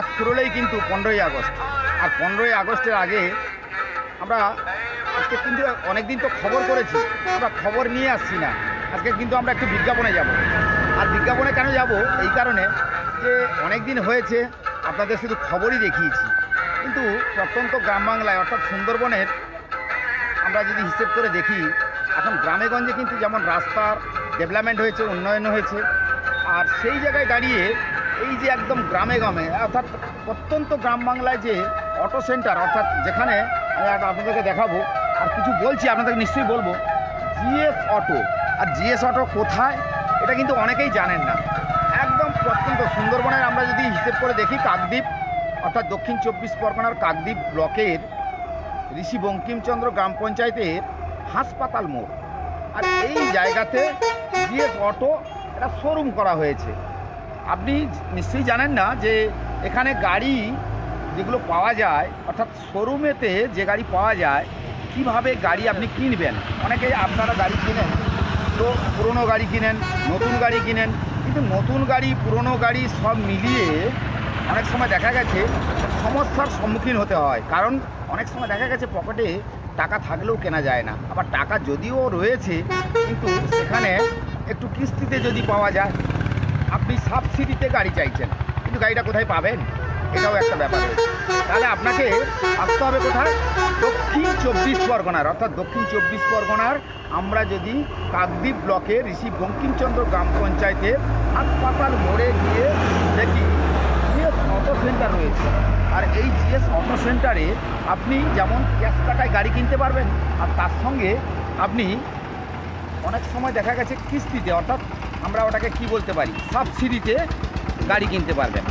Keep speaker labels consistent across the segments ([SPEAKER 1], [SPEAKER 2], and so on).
[SPEAKER 1] হাত ফুরলেই কিন্তু 15ই আগস্ট। আর 15ই আগস্টের আগে আমরা আজকে কিন্তু অনেক দিন তো খবর করেছি, আমরা খবর নিয়ে আসছি না। আজকে কিন্তু আমরা একটু বিজ্ঞাপনে যাব। আর বিজ্ঞাপনে কেন যাব? এই কারণে যে অনেক দিন হয়েছে আপনাদের শুধু খবরই দেখিয়েছি, কিন্তু প্রত্যন্ত গ্রাম বাংলায় অর্থাৎ সুন্দরবনের আমরা যদি হিসেব করে দেখি, এখন গ্রামেগঞ্জে কিন্তু যেমন রাস্তার ডেভেলপমেন্ট হয়েছে, উন্নয়ন হয়েছে, আর সেই জায়গায় দাঁড়িয়ে এই যে একদম গ্রামে গ্রামে অর্থাৎ প্রত্যন্ত গ্রাম বাংলায় যে অটো সেন্টার, অর্থাৎ যেখানে আমি আপনাদেরকে দেখাবো আর কিছু বলছি, আপনাদেরকে নিশ্চয়ই বলবো জিএস অটো। আর জিএস অটো কোথায় এটা কিন্তু অনেকেই জানেন না। একদম প্রত্যন্ত সুন্দরবনের আমরা যদি হিসেব করে দেখি, কাকদ্বীপ অর্থাৎ দক্ষিণ 24 পরগনার কাকদ্বীপ ব্লকের ঋষি বঙ্কিমচন্দ্র গ্রাম পঞ্চায়েতের হাসপাতাল মোড়, আর এই জায়গাতে জিএস অটো একটা শোরুম করা হয়েছে। আপনি নিশ্চয়ই জানেন না যে এখানে গাড়ি যেগুলো পাওয়া যায়, অর্থাৎ শোরুমেতে যে গাড়ি পাওয়া যায়, কিভাবে গাড়ি আপনি কিনবেন। অনেকে আপনারা গাড়ি কিনেন তো পুরনো গাড়ি কিনেন, নতুন গাড়ি কিনেন, কিন্তু নতুন গাড়ি পুরনো গাড়ি সব মিলিয়ে অনেক সময় দেখা গেছে সমস্যার সম্মুখীন হতে হয়। কারণ অনেক সময় দেখা গেছে পকেটে টাকা থাকলেও কেনা যায় না, আবার টাকা যদিও রয়েছে কিন্তু সেখানে একটু কিস্তিতে যদি পাওয়া যায়। আপনি সাবসিডিতে গাড়ি চাইছেন, কিন্তু গাড়িটা কোথায় পাবেন এটাও একটা ব্যাপার রয়েছে। তাহলে আপনাকে আসতে হবে কোথায়? দক্ষিণ 24 পরগনার, অর্থাৎ দক্ষিণ 24 পরগনার আমরা যদি কাকদ্বীপ ব্লকের ঋষি বঙ্কিমচন্দ্র গ্রাম পঞ্চায়েতের হাসপাতাল মোড়ে গিয়ে দেখি জিএস অটো সেন্টার রয়েছে। আর এই জিএস অটো সেন্টারে আপনি যেমন ক্যাশ টাকায় গাড়ি কিনতে পারবেন, আর তার সঙ্গে আপনি অনেক সময় দেখা গেছে কিস্তিতে, অর্থাৎ আমরা ওটাকে কি বলতে পারি, সাবসিডিতে গাড়ি কিনতে পারবেন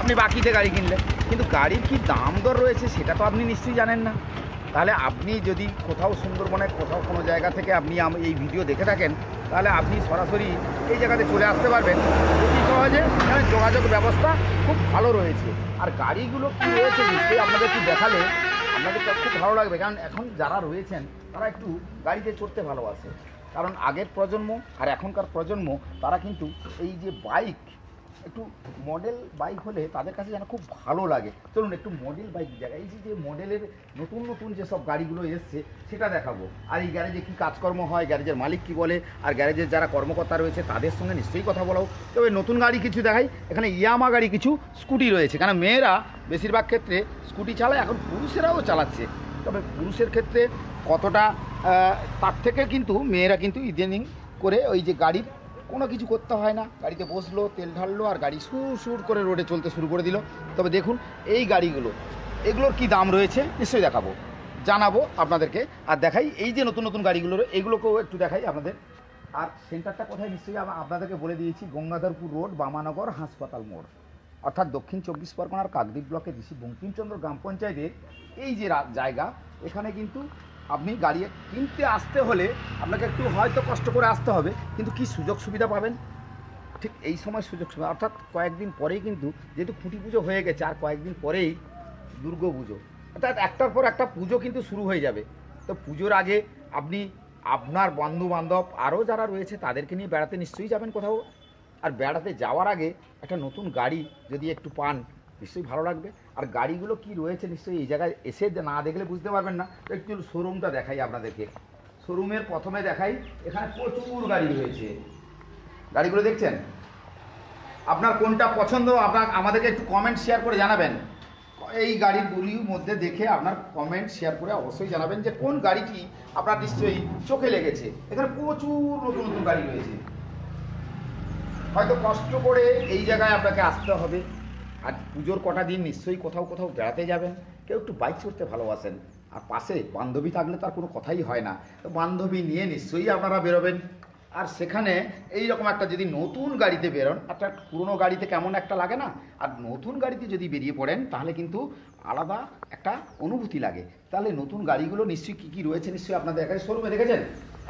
[SPEAKER 1] আপনি বাকিতে গাড়ি কিনলে। কিন্তু গাড়ির কি দাম দর রয়েছে সেটা তো আপনি নিশ্চয়ই জানেন না। তাহলে আপনি যদি কোথাও সুন্দরবনের কোথাও কোনো জায়গা থেকে আপনি এই ভিডিও দেখে থাকেন, তাহলে আপনি সরাসরি এই জায়গাতে চলে আসতে পারবেন অতি সহজে। এখানে যোগাযোগ ব্যবস্থা খুব ভালো রয়েছে। আর গাড়িগুলো কী রয়েছে নিশ্চয়ই আপনাদের একটু দেখালে আপনাদের খুব ভালো লাগবে। কারণ এখন যারা রয়েছেন তারা একটু গাড়িতে চড়তে ভালোবাসে। কারণ আগের প্রজন্ম আর এখনকার প্রজন্ম তারা কিন্তু এই যে বাইক, একটু মডেল বাইক হলে তাদের কাছে যেন খুব ভালো লাগে। চলুন একটু মডেল বাইক জায়গায় এই যে মডেলের নতুন নতুন যেসব গাড়িগুলো এসছে সেটা দেখাবো। আর এই গ্যারেজে কী কাজকর্ম হয়, গ্যারেজের মালিক কী বলে, আর গ্যারেজের যারা কর্মকর্তা রয়েছে তাদের সঙ্গে নিশ্চয়ই কথা বলাও। তবে নতুন গাড়ি কিছু দেখাই। এখানে ইয়ামা গাড়ি কিছু স্কুটি রয়েছে, কারণ মেয়েরা বেশিরভাগ ক্ষেত্রে স্কুটি চালায়, এখন পুরুষেরাও চালাচ্ছে। তবে পুরুষের ক্ষেত্রে কতটা তার থেকে কিন্তু মেয়েরা কিন্তু ইদানিং করে ওই যে গাড়ির কোনো কিছু করতে হয় না, গাড়িতে বসলো, তেল ঢাললো, আর গাড়ি সুর করে রোডে চলতে শুরু করে দিল। তবে দেখুন এই গাড়িগুলো, এগুলোর কি দাম রয়েছে নিশ্চয়ই দেখাবো, জানাবো আপনাদেরকে। আর দেখাই এই যে নতুন নতুন গাড়িগুলোর, এগুলোকেও একটু দেখাই আপনাদের। আর সেন্টারটা কোথায় নিশ্চয়ই আপনাদেরকে বলে দিয়েছি, গঙ্গাধরপুর রোড, বামানগর হাসপাতাল মোড়, অর্থাৎ দক্ষিণ 24 পরগনার কাকদ্বীপ ব্লকের ঋষি বঙ্কিমচন্দ্র গ্রাম পঞ্চায়েতের এই যে জায়গা, এখানে কিন্তু আপনি গাড়ি কিনতে আসতে হলে আপনাকে একটু হয়তো কষ্ট করে আসতে হবে, কিন্তু কি সুযোগ সুবিধা পাবেন ঠিক এই সময় সুযোগ সুবিধা, অর্থাৎ কয়েকদিন পরেই কিন্তু যেহেতু খুঁটি পুজো হয়ে গেছে, আর কয়েকদিন পরেই দুর্গা পুজো, অর্থাৎ একটার পর একটা পুজো কিন্তু শুরু হয়ে যাবে। তো পুজোর আগে আপনি আপনার বন্ধু বান্ধব আরও যারা রয়েছে তাদেরকে নিয়ে বেড়াতে নিশ্চয়ই যাবেন কোথাও। আর বেড়াতে যাওয়ার আগে একটা নতুন গাড়ি যদি একটু পান নিশ্চয়ই ভালো লাগবে। আর গাড়িগুলো কি রয়েছে নিশ্চয়ই এই জায়গায় এসে না দেখলে বুঝতে পারবেন না। তো একটু শোরুমটা দেখাই আপনাদেরকে। শোরুমের প্রথমে দেখাই, এখানে প্রচুর গাড়ি রয়েছে। গাড়িগুলো দেখছেন, আপনার কোনটা পছন্দ আপনার আমাদেরকে একটু কমেন্ট শেয়ার করে জানাবেন। এই গাড়িগুলির মধ্যে দেখে আপনার কমেন্ট শেয়ার করে অবশ্যই জানাবেন যে কোন গাড়িটি আপনার নিশ্চয়ই চোখে লেগেছে। এখানে প্রচুর নতুন নতুন গাড়ি রয়েছে। হয়তো কষ্ট করে এই জায়গায় আপনাকে আসতে হবে। আর পুজোর কটা দিন নিশ্চয়ই কোথাও কোথাও বেড়াতে যাবেন, কেউ একটু বাইক চড়তে ভালোবাসেন, আর পাশে বান্ধবী থাকলে তার কোনো কথাই হয় না। তো বান্ধবী নিয়ে নিশ্চয়ই আপনারা বেরোবেন। আর সেখানে এই রকম একটা যদি নতুন গাড়িতে বেরোন, একটা পুরনো গাড়িতে কেমন একটা লাগে না, আর নতুন গাড়িতে যদি বেরিয়ে পড়েন তাহলে কিন্তু আলাদা একটা অনুভূতি লাগে। তাহলে নতুন গাড়িগুলো নিশ্চয়ই কী কী রয়েছে নিশ্চয়ই আপনাদের এখানে শোরুমে দেখেছেন,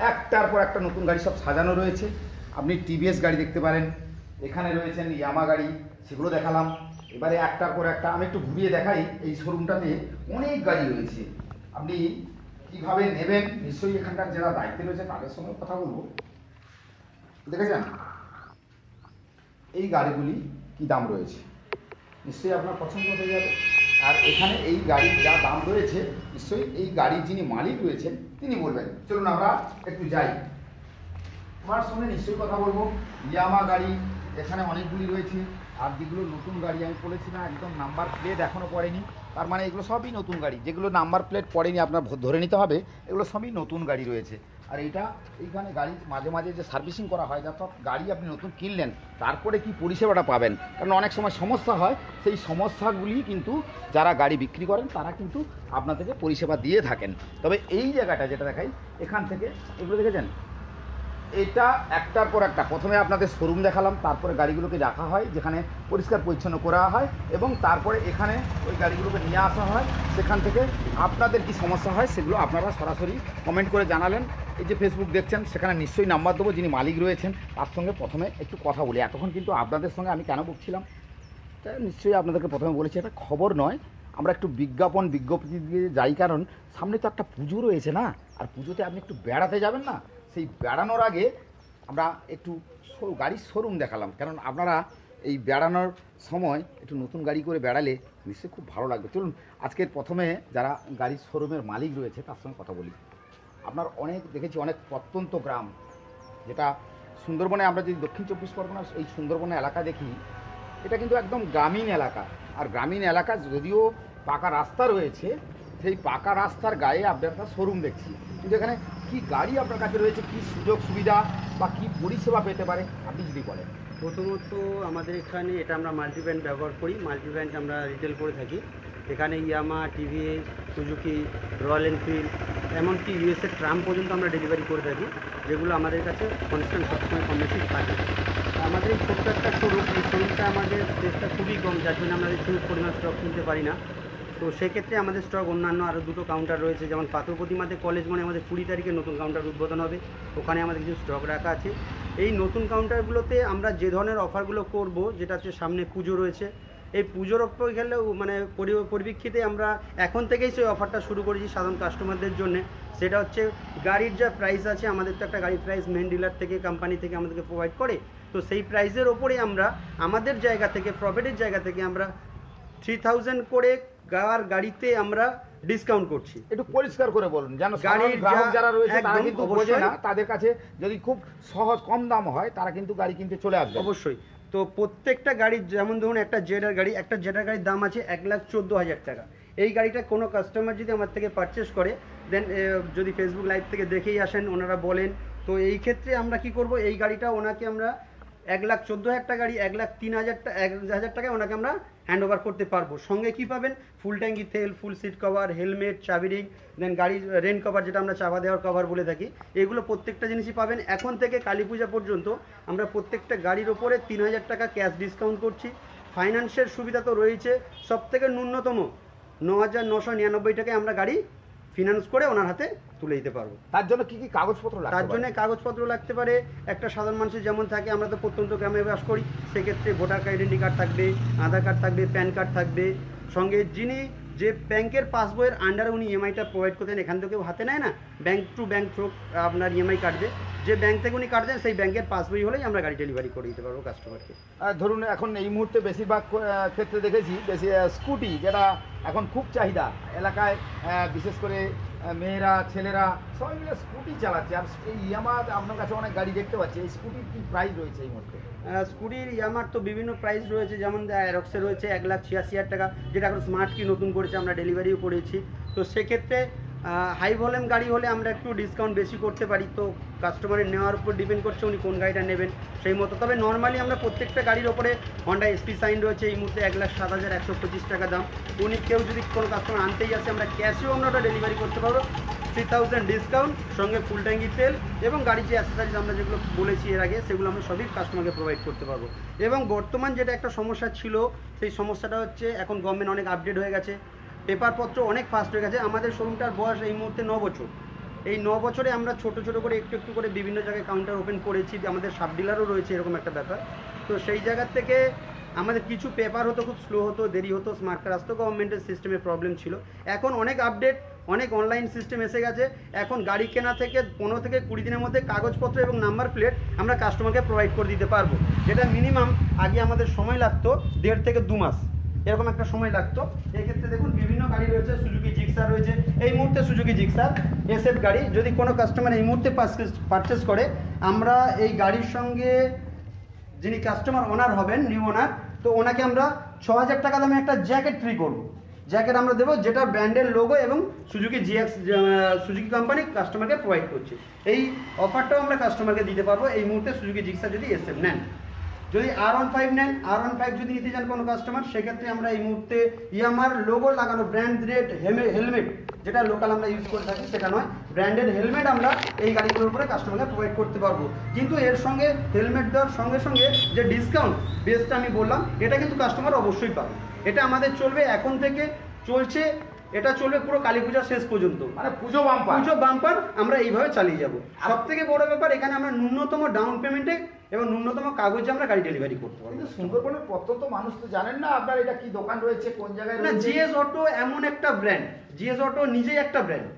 [SPEAKER 1] একটার পর একটা নতুন গাড়ি সব সাজানো রয়েছে। আপনি টিভিএস গাড়ি দেখতে পারেন, এখানে রয়েছেন ইয়ামা গাড়ি, সেগুলো দেখালাম। এবারে একটার পর একটা আমি একটু ঘুরিয়ে দেখাই। এই শোরুমটাতে অনেক গাড়ি রয়েছে, আপনি কীভাবে নেবেন নিশ্চয়ই এখানকার যারা দায়িত্বে রয়েছে তাদের সঙ্গে কথা বলবো। দেখেছেন এই গাড়িগুলি কি দাম রয়েছে, নিশ্চয়ই আপনার পছন্দ হয়ে যাবে। আর এখানে এই গাড়ির যা দাম রয়েছে নিশ্চয়ই এই গাড়ির যিনি মালিক রয়েছেন তিনি বলবেন। চলুন আমরা একটু যাই, আমার সঙ্গে নিশ্চয়ই কথা বলবো। ইয়ামা গাড়ি এখানে অনেকগুলি রয়েছে, আর যেগুলো নতুন গাড়ি আমি বলেছি না একদম নাম্বার প্লেট এখনও পড়েনি, তার মানে এগুলো সবই নতুন গাড়ি। যেগুলো নাম্বার প্লেট পড়েনি আপনার ধরে নিতে হবে এগুলো সবই নতুন গাড়ি রয়েছে। আর এইখানে গাড়ি মাঝে মাঝে যে সার্ভিসিং করা হয়, অর্থাৎ গাড়ি আপনি নতুন কিনলেন তারপরে কি পরিষেবাটা পাবেন, কারণ অনেক সময় সমস্যা হয়, সেই সমস্যাগুলি কিন্তু যারা গাড়ি বিক্রি করেন তারা কিন্তু আপনাদেরকে পরিষেবা দিয়ে থাকেন। তবে এই জায়গাটা যেটা দেখাই এখান থেকে, এগুলো দেখেছেন, এটা একটার পর একটা, প্রথমে আপনাদের শোরুম দেখালাম, তারপরে গাড়িগুলোকে রাখা হয় যেখানে পরিষ্কার পরিচ্ছন্ন করা হয়, এবং তারপরে এখানে ওই গাড়িগুলোকে নিয়ে আসা হয়। সেখান থেকে আপনাদের কি সমস্যা হয় সেগুলো আপনারা সরাসরি কমেন্ট করে জানালেন। এই যে ফেসবুক দেখছেন সেখানে নিশ্চয়ই নাম্বার দেবো, যিনি মালিক রয়েছেন তার সঙ্গে প্রথমে একটু কথা বলি। এতক্ষণ কিন্তু আপনাদের সঙ্গে আমি কেন বলছিলাম, নিশ্চয়ই আপনাদেরকে প্রথমে বলেছি এটা খবর নয়, আমরা একটু বিজ্ঞপ্তি দিয়ে যাই, কারণ সামনে তো একটা পুজো রয়েছে না, আর পুজোতে আপনি একটু বেড়াতে যাবেন না, সেই বেড়ানোর আগে আমরা একটু গাড়ির শোরুম দেখালাম, কারণ আপনারা এই বেড়ানোর সময় একটু নতুন গাড়ি করে বেড়ালে নিশ্চয়ই খুব ভালো লাগবে। চলুন আজকের প্রথমে যারা গাড়ির শোরুমের মালিক রয়েছে তার সঙ্গে কথা বলি। আপনার অনেক দেখেছি অনেক প্রত্যন্ত গ্রাম, যেটা সুন্দরবনে আমরা যদি দক্ষিণ চব্বিশ পরগনার এই সুন্দরবনে এলাকা দেখি, এটা কিন্তু একদম গ্রামীণ এলাকা। আর গ্রামীণ এলাকা যদিও পাকা রাস্তা রয়েছে, সেই পাকা রাস্তার গায়ে আপনার একটা শোরুম দেখছি, কিন্তু এখানে কি গাড়ি আপনার কাছে রয়েছে, কি সুযোগ সুবিধা বা কি পরিষেবা পেতে পারে আপনি যদি বলেন।
[SPEAKER 2] প্রথমত আমাদের এখানে এটা আমরা মাল্টিব্র্যান্ড ব্যবহার করি, মাল্টিব্র্যান্ড আমরা রিটেল করে থাকি। এখানে ইয়ামা, টিভিএস, সুজুকি, রয়্যাল এনফিল্ড, এমনকি ইউএসএ ট্রাম পর্যন্ত আমরা ডেলিভারি করে থাকি, যেগুলো আমাদের কাছে কনস্ট্যান্ট সবসময় কম বেশি থাকে। আমাদের এই ছোট্ট একটা শোরুম, এই শোরুমটা আমাদের স্পেসটা খুবই কম, যার জন্য আমরা হিউজ পরিমাণ স্টক কিনতে পারি না। তো সেক্ষেত্রে আমাদের স্টক অন্যান্য আরও দুটো কাউন্টার রয়েছে, যেমন পাথর প্রতিমাতে কলেজ মানে আমাদের 20 তারিখে নতুন কাউন্টার উদ্বোধন হবে, ওখানে আমাদের কিছু স্টক রাখা আছে। এই নতুন কাউন্টারগুলোতে আমরা যে ধরনের অফারগুলো করব, যেটা হচ্ছে সামনে পুজো রয়েছে, এই পুজোর অফার গেলেও মানে পরিপ্রেক্ষিতে আমরা এখন থেকেই সেই অফারটা শুরু করেছি সাধারণ কাস্টমারদের জন্য। সেটা হচ্ছে গাড়ির যা প্রাইস আছে, আমাদের তো একটা গাড়ির প্রাইস মেন ডিলার থেকে, কোম্পানি থেকে আমাদেরকে প্রোভাইড করে, তো সেই প্রাইসের ওপরে আমরা আমাদের জায়গা থেকে, প্রফিটের জায়গা থেকে আমরা 3000 করে গাড়িতে আমরা ডিসকাউন্ট করছি।
[SPEAKER 1] একটু পরিষ্কার করে বলুন, যেন গাড়ির গ্রাহক যারা রয়েছে তারা কিন্তু বোঝে না, তাদের কাছে যদি খুব সহজ কম দাম হয় তারা কিন্তু গাড়ি কিনতে চলে আসবে।
[SPEAKER 2] অবশ্যই। তো প্রত্যেকটা গাড়ির, যেমন ধরুন একটা জেডার গাড়ি, একটা জেডার গাড়ির দাম আছে 1,14,000 টাকা। এই গাড়িটা কোনো কাস্টমার যদি আমার থেকে পারচেস করে, দেন যদি ফেসবুক লাইভ থেকে দেখেই আসেন, ওনারা বলেন, তো এই ক্ষেত্রে আমরা কি করব, এই গাড়িটা ওনাকে আমরা 1,14,000 টাকা গাড়ি 1,03,000 টাকায় ওনাকে আমরা হ্যান্ড ওভার করতে পারবো। সঙ্গে কি পাবেন, ফুল ট্যাঙ্কি তেল, ফুল সিট কভার, হেলমেট, চাবি রিং, দেন গাড়ির রেন কভার, যেটা আমরা চাপা দেওয়ার কভার বলে থাকি, এগুলো প্রত্যেকটা জিনিসই পাবেন। এখন থেকে কালী পূজা পর্যন্ত আমরা প্রত্যেকটা গাড়ির ওপরে 3,000 টাকা ক্যাশ ডিসকাউন্ট করছি। ফাইন্যান্সের সুবিধা তো রয়েছে, সব থেকে ন্যূনতম 9,999 টাকায় আমরা গাড়ি ফিনান্স করে ওনার হাতে তুলে দিতে পারবো।
[SPEAKER 1] তার জন্য কি কি কাগজপত্র লাগবে?
[SPEAKER 2] তার জন্য কাগজপত্র লাগতে পারে, একটা সাধারণ মানুষের যেমন থাকে, আমরা তো প্রত্যন্ত গ্রামে বাস করি, সেক্ষেত্রে ভোটার কার্ড, আইডেন্টি কার্ড থাকবে, আধার কার্ড থাকবে, প্যান কার্ড থাকবে, সঙ্গে যিনি যে ব্যাংকের পাসবইয়ের আন্ডারে উনি ইএমআইটা প্রোভাইড করতেন, এখান থেকেও হাতে নেয় না, ব্যাংক টু ব্যাংক থ্রু আপনার ইএমআই কাটবে, যে ব্যাংক থেকে উনি কাটবেন সেই ব্যাংকের পাসবই হলেই আমরা গাড়ি ডেলিভারি করে দিতে পারবো কাস্টমারকে।
[SPEAKER 1] ধরুন এখন এই মুহূর্তে বেশিরভাগ ক্ষেত্রে দেখেছি বেশি স্কুটি, যেটা এখন খুব চাহিদা এলাকায়, বিশেষ করে মেয়েরা, ছেলেরা সবাই মিলে স্কুটি চালাচ্ছে। আর এই ইয়ামার আপনার কাছে অনেক গাড়ি দেখতে পাচ্ছি, এই স্কুটির কি প্রাইস রয়েছে এই মুহূর্তে?
[SPEAKER 2] স্কুটির ইয়ামার তো বিভিন্ন প্রাইস রয়েছে, যেমন অ্যারক্সে রয়েছে 1,86,000 টাকা, যেটা এখন স্মার্ট কি নতুন করেছে, আমরা ডেলিভারিও করেছি। তো সেক্ষেত্রে হাই ভলিউম গাড়ি হলে আমরা একটু ডিসকাউন্ট বেশি করতে পারি, তো কাস্টমারের নেওয়ার উপর ডিপেন্ড করছে উনি কোন গাড়িটা নেবেন সেই মতো। তবে নর্মালি আমরা প্রত্যেকটা গাড়ির ওপরে হন্ডা এসপি সাইন রয়েছে এই মুহূর্তে 1,07,125 টাকা দাম। উনি কেউ যদি কোনো কাস্টমার আনতেই আসে, আমরা ক্যাশেও আমরা ওটা ডেলিভারি করতে পারবো, 3,000 ডিসকাউন্ট, সঙ্গে ফুল ট্যাঙ্কি তেল এবং গাড়ির যে অ্যাক্সেসরিজ আমরা যেগুলো বলেছি এর আগে, সেগুলো আমরা সবই কাস্টমারকে প্রোভাইড করতে পারবো। এবং বর্তমান যেটা একটা সমস্যা ছিল, সেই সমস্যাটা হচ্ছে এখন গভর্নমেন্ট অনেক আপডেট হয়ে গেছে, পেপারপত্র অনেক ফাস্ট হয়ে গেছে। আমাদের শোরুমটার বয়স এই মুহূর্তে 9 বছর। এই 9 বছরে আমরা ছোট ছোট করে একটু একটু করে বিভিন্ন জায়গায় কাউন্টার ওপেন করেছি, আমাদের সাব ডিলারও রয়েছে, এরকম একটা ব্যাপার। তো সেই জায়গার থেকে আমাদের কিছু পেপার হতো, খুব স্লো হতো, দেরি হতো, স্মার্ট কার্ড আসতো, গভর্নমেন্টের সিস্টেমে প্রবলেম ছিল। এখন অনেক আপডেট, অনেক অনলাইন সিস্টেম এসে গেছে। এখন গাড়ি কেনা থেকে 15 থেকে 20 দিনের মধ্যে কাগজপত্র এবং নাম্বার প্লেট আমরা কাস্টমারকে প্রোভাইড করে দিতে পারবো, যেটা মিনিমাম আগে আমাদের সময় লাগতো 1.5 থেকে 2 মাস। এরকম একটা সময় লাগতো। এক্ষেত্রে দেখুন বিভিন্ন গাড়ি রয়েছে, সুজুকি জিক্সার রয়েছে, এই মুহূর্তে সুজুকি জিক্সার এসএফ গাড়ি যদি কোনো কাস্টমার এই মুহূর্তে পারচেস করে, আমরা এই গাড়ির সঙ্গে যিনি কাস্টমার ওনার হবেন, নিউ ওনার, তো ওনাকে আমরা 6000 টাকা দামে একটা জ্যাকেট ফ্রি করবো। জ্যাকেট আমরা দেবো যেটা ব্র্যান্ডের লোগো এবং সুজুকি সুজুকি কোম্পানি কাস্টমারকে প্রোভাইড করছে। এই অফারটাও আমরা কাস্টমারকে দিতে পারবো এই মুহূর্তে সুজুকি জিক্সার যদি এসএফ নেন। যদি R15 নেন, R15 যদি নিতে চান কোনো কাস্টমার, সেক্ষেত্রে আমরা এই মুহূর্তে ইয়ামার লোগো লাগানো ব্র্যান্ড রেড হেলমেট, যেটা লোকাল আমরা ইউজ করে থাকি সেটা নয়, ব্র্যান্ডেড হেলমেট আমরা এই গাড়িগুলোর উপরে কাস্টমারকে প্রোভাইড করতে পারবো। কিন্তু এর সঙ্গে হেলমেট দেওয়ার সঙ্গে সঙ্গে যে ডিসকাউন্ট বেসটা আমি বললাম, এটা কিন্তু কাস্টমার অবশ্যই পাবে। এটা আমাদের চলবে এখন থেকে, চলছে, এটা চলবে পুরো কালী পূজা শেষ পর্যন্ত,
[SPEAKER 1] মানে পুজো বাম্পার
[SPEAKER 2] আমরা এইভাবে চালিয়ে যাব। সব থেকে বড় ব্যাপার, এখানে আমরা ন্যূনতম ডাউন পেমেন্টে এবং ন্যূনতম কাগজে আমরা গাড়ি ডেলিভারি করতে পারবো।
[SPEAKER 1] কিন্তু সুন্দরবনের প্রত্যন্ত মানুষ তো জানেন না আপনার এটা কি দোকান রয়েছে, কোন জায়গায়
[SPEAKER 2] না,
[SPEAKER 1] রয়েছে।
[SPEAKER 2] জিএস অটো এমন একটা ব্র্যান্ড, জিএস অটো নিজেই একটা ব্র্যান্ড।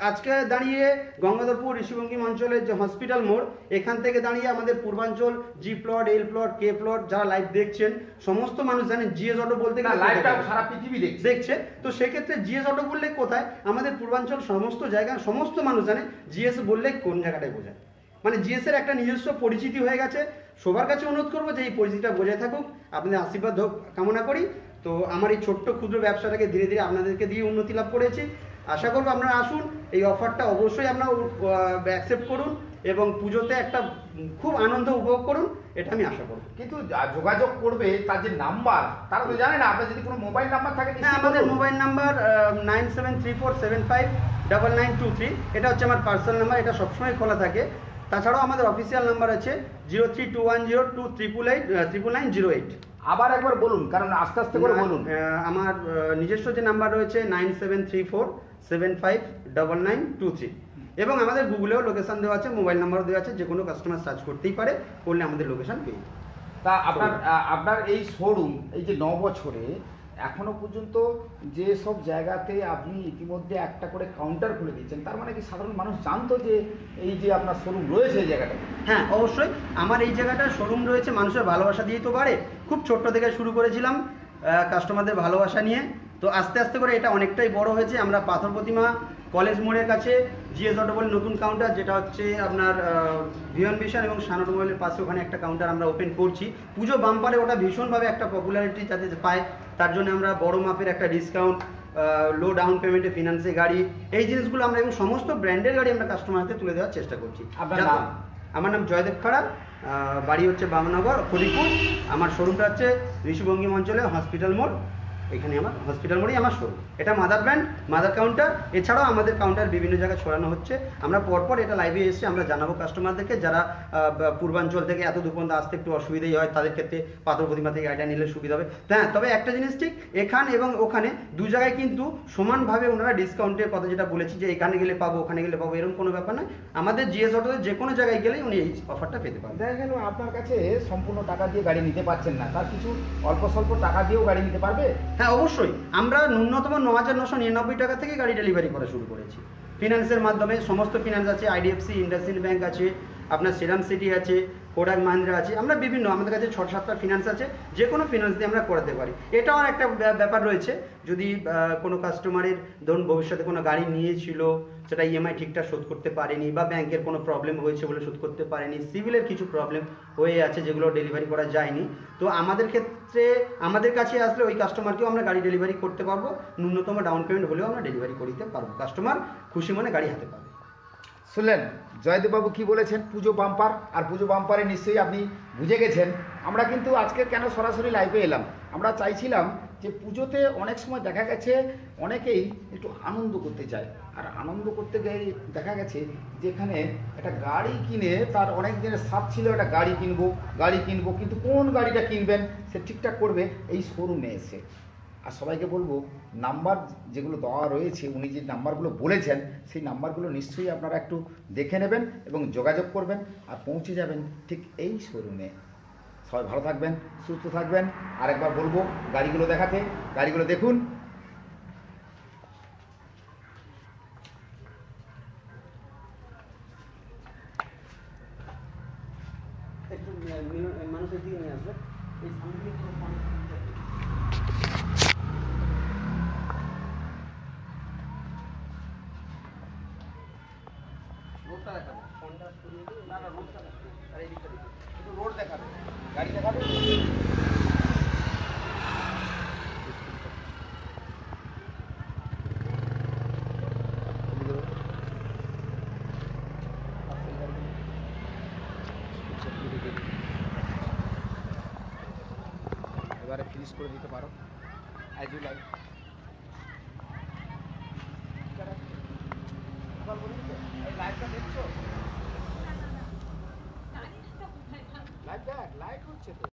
[SPEAKER 2] আজকে দাঁড়িয়ে গঙ্গাধরপুর ঋষিবঙ্গিম অঞ্চলের যে হসপিটাল মোড়, এখান থেকে দাঁড়িয়ে আমাদের পূর্বাঞ্চল জি প্লট, এল প্লট, কে প্লট যারা লাইভ দেখছেন, সমস্ত মানুষ জানেন জিএস অটো বলতে গেলে
[SPEAKER 1] লাইভটা সারা পৃথিবী
[SPEAKER 2] দেখছে। তো সেক্ষেত্রে জিএস অটো বললে কোথায়, আমাদের পূর্বাঞ্চল সমস্ত জায়গা সমস্ত মানুষ জানে জিএস বললে কোন জায়গাটায় বোঝায়। মানে জিএস এর একটা নিজস্ব পরিচিতি হয়ে গেছে। সবার কাছে অনুরোধ করবো যে এই পরিচিতিটা বজায় থাকুক, আপনাদের আশীর্বাদ কামনা করি। তো আমার এই ছোট্ট ক্ষুদ্র ব্যবসাটাকে ধীরে ধীরে আপনাদেরকে দিয়ে উন্নতি লাভ করেছি। আশা করবো আপনারা আসুন, এই অফারটা অবশ্যই আপনারা অ্যাকসেপ্ট করুন এবং পুজোতে একটা খুব আনন্দ উপভোগ করুন, এটা আমি আশা করব।
[SPEAKER 1] কিন্তু যোগাযোগ করবে তার যে নাম্বার, তারা তো জানে না। আপনার যদি কোনো মোবাইল নাম্বার থাকে,
[SPEAKER 2] হ্যাঁ, আমাদের মোবাইল নাম্বার 9734759923, এটা হচ্ছে আমার পার্সোনাল নাম্বার, এটা সবসময় খোলা থাকে। তাছাড়াও আমাদের অফিসিয়াল নাম্বার আছে 0321029908।
[SPEAKER 1] আবার একবার বলুন, কারণ আস্তে আস্তে করে বলুন।
[SPEAKER 2] আমার নিজস্ব যে নাম্বার রয়েছে 9734759923, এবং আমাদের গুগলেও লোকেশন দেওয়া আছে, মোবাইল নাম্বারও দেওয়া আছে, যে কোনো কাস্টমার সার্চ করতেই পারে, করলে আমাদের লোকেশন পেয়ে যাবে।
[SPEAKER 1] তা আপনার এই শোরুম এই যে 9 বছরে এখনো পর্যন্ত যে সব জায়গাতে আপনি ইতিমধ্যে একটা করে কাউন্টার খুলে দিয়েছেন, তার মানে কি সাধারণ মানুষ জানতো যে এই যে আপনার শোরুম রয়েছে এই জায়গাটা?
[SPEAKER 2] হ্যাঁ, অবশ্যই আমার এই জায়গাটা শোরুম রয়েছে, মানুষের ভালোবাসা দিয়েই তো বাড়ে। খুব ছোট্ট থেকে শুরু করেছিলাম কাস্টমারদের ভালোবাসা নিয়ে, তো আস্তে আস্তে করে এটা অনেকটাই বড় হয়েছে। আমরা পাথর প্রতিমা কলেজ মোড়ের কাছে জিএস অটো বলে নতুন কাউন্টার, যেটা হচ্ছে আপনার ভিয়ন ভিশন এবং সান অটোমোবাইলের পাশে, ওখানে একটা কাউন্টার আমরা ওপেন করছি। পুজো বাম্পারে ওটা ভীষণভাবে একটা পপুলারিটি যাতে পায়, তার জন্য আমরা বড় মাপের একটা ডিসকাউন্ট, লো ডাউন পেমেন্টে ফিনান্সে গাড়ি, এই জিনিসগুলো আমরা এবং সমস্ত ব্র্যান্ডের গাড়ি আমরা কাস্টমার হাতে তুলে দেওয়ার চেষ্টা করছি। আমার নাম জয়দেব খাড়া, বাড়ি হচ্ছে বামনগর ফরিদপুর। আমার শোরুমটা হচ্ছে ঋষিবঙ্গিম অঞ্চলে হসপিটাল মোড়, এখানে আমার হসপিটাল মোড়েই আমার শোরুম। এটা মাদার ব্র্যান্ড, মাদার কাউন্টার। এছাড়াও আমাদের কাউন্টার বিভিন্ন জায়গায় ছড়ানো হচ্ছে। আমরা পরপর এটা লাইভে এসে আমরা জানাবো কাস্টমারদেরকে, যারা পূর্বাঞ্চল থেকে এত দূর পর্যন্ত আসতে একটু অসুবিধাই হয়, তাদের ক্ষেত্রে পাথর প্রতিমা থেকে গাড়িটা নিলে সুবিধা হবে। হ্যাঁ, তবে একটা জিনিস ঠিক, এখানে এবং ওখানে দু জায়গায় কিন্তু সমানভাবে ওনারা ডিসকাউন্টের কথা যেটা বলেছি, যে এখানে গেলে পাবো ওখানে গেলে পাবো, এরকম কোনো ব্যাপার নয়। আমাদের জিএস অটোতে যে কোনো জায়গায় গেলেই উনি এই অফারটা পেতে পারেন।
[SPEAKER 1] দেখা গেল আপনার কাছে সম্পূর্ণ টাকা দিয়ে গাড়ি নিতে পারছেন না, তার কিছু অল্প স্বল্প টাকা দিয়েও গাড়ি নিতে পারবে?
[SPEAKER 2] হ্যাঁ, অবশ্যই। আমরা ন্যূনতম 9999 টাকা থেকে গাড়ি ডেলিভারি করা শুরু করেছি ফিনান্সের মাধ্যমে। সমস্ত ফিনান্স আছে, আইডিএফসি, ইন্ডাসইন্ড ব্যাংক আছে, আপনার সেরাম সিটি আছে, কোডাক মাহিন্দ্রা আছে, আমরা বিভিন্ন, আমাদের কাছে 6-7টা ফিনান্স আছে, যে কোনো ফিনান্স দিয়ে আমরা করাতে পারি। এটাও একটা ব্যাপার রয়েছে, যদি কোনো কাস্টমারের ধরুন ভবিষ্যতে কোনো গাড়ি নিয়েছিল, সেটা ইএমআই ঠিকঠাক শোধ করতে পারেনি, বা ব্যাংকের কোনো প্রবলেম হয়েছে বলে শোধ করতে পারেনি, সিভিলের কিছু প্রবলেম হয়ে আছে যেগুলো ডেলিভারি করা যায়নি, তো আমাদের ক্ষেত্রে আমাদের কাছে আসলে ওই কাস্টমারকেও আমরা গাড়ি ডেলিভারি করতে পারবো। ন্যূনতম ডাউন পেমেন্ট হলেও আমরা ডেলিভারি করতে পারবো, কাস্টমার খুশি মনে গাড়ি হাতে পাবে।
[SPEAKER 1] শুনলেন জয়দেববাবু কি বলেছেন, পুজো বাম্পার। আর পুজো বাম্পারে নিশ্চয়ই আপনি বুঝে গেছেন। আমরা কিন্তু আজকে কেন সরাসরি লাইভে এলাম, আমরা চাইছিলাম যে পুজোতে অনেক সময় দেখা গেছে অনেকেই একটু আনন্দ করতে চায়, আর আনন্দ করতে গিয়ে দেখা গেছে যেখানে একটা গাড়ি কিনে তার অনেক দিনের সাথ ছিল একটা গাড়ি কিনবো, কিন্তু কোন গাড়িটা কিনবেন সে ঠিকঠাক করবে এই শোরুমে এসে। আর সবাইকে বলবো, নাম্বার যেগুলো দেওয়া রয়েছে, উনি যে নাম্বারগুলো বলেছেন, সেই নাম্বারগুলো নিশ্চয়ই আপনারা একটু দেখে নেবেন এবং যোগাযোগ করবেন আর পৌঁছে যাবেন ঠিক এই শোরুমে। সবাই ভালো থাকবেন, সুস্থ থাকবেন। আরেকবার বলবো গাড়িগুলো দেখাতে, গাড়িগুলো দেখুন।
[SPEAKER 2] একটু মানুষের দিকে নিয়ে আসবে, এই সামনে
[SPEAKER 1] রোডটা দেখাবে।
[SPEAKER 2] ফোনটা সরিয়ে দিই।
[SPEAKER 1] না না রোডটা দেখাবে। আর এই দিকটা দেখুন। একটু রোড দেখাবে। গাড়ি দেখাবে। এবারে ফ্রিজ করে দিতে পারো অ্যাজ ইউ লাইক। লাইভটা দেখছো? লাইভ দেখ, লাইভ হচ্ছে তো।